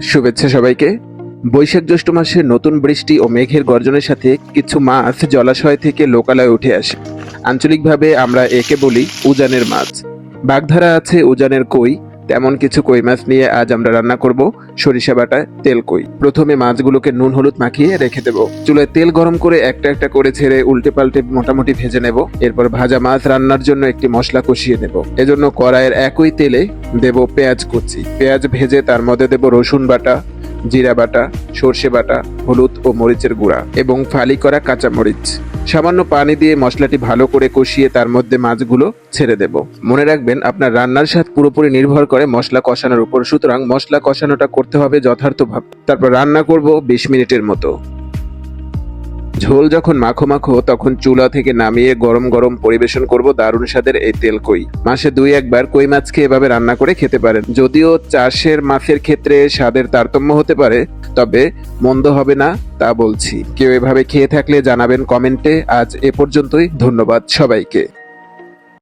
শুভেচ্ছা সবাইকে। বৈশাখ জ্যৈষ্ঠ মাসে নতুন বৃষ্টি ও মেঘের গর্জনের সাথে কিছু মাছ জলাশয় থেকে লোকালয়ে উঠে আসে। আঞ্চলিকভাবে আমরা একে বলি উজানের মাছ। বাগধারা আছে উজানের কই, তেমন কিছু কই মাছ নিয়ে আজ আমরা রান্না করব সরিষা বাটা তেল কই। প্রথমে মাছগুলোকে নুন হলুদ মাখিয়ে রেখে দেব। চুলায় তেল গরম করে একটা একটা করে ছেড়ে উল্টে পাল্টে মোটামুটি ভেজে নেব। এরপর ভাজা মাছ রান্নার জন্য একটি মশলা কষিয়ে নেব। এজন্য কড়াইয়ের একই তেলে দেব পেঁয়াজ কুচি। পেঁয়াজ ভেজে তার মধ্যে দেব রসুন বাটা, জিরা বাটা, সর্ষে বাটা, হলুদ ও মরিচের গুঁড়া এবং ফালি করা কাঁচামরিচ। সামান্য পানি দিয়ে মশলাটি ভালো করে কষিয়ে তার মধ্যে মাছগুলো ছেড়ে দেব। মনে রাখবেন, আপনার রান্নার স্বাদ পুরোপুরি নির্ভর করে মশলা কষানোর উপর, সুতরাং মশলা কষানোটা করতে হবে যথার্থভাবে। তারপর রান্না করব 20 মিনিটের মতো। ঝোল যখন মাখো মাখো তখন চুলা থেকে নামিয়ে গরম গরম পরিবেশন করব দারুণ স্বাদের এই তেল কই। মাসে 2-1 বার কই মাছকে এভাবে রান্না করে খেতে পারেন। যদিও চাষের মাছের ক্ষেত্রে স্বাদের তারতম্য হতে পারে, তবে মন্দ হবে না তা বলছি। কেউ এভাবে খেয়ে থাকলে জানাবেন কমেন্টে। আজ এ পর্যন্তই, ধন্যবাদ সবাইকে।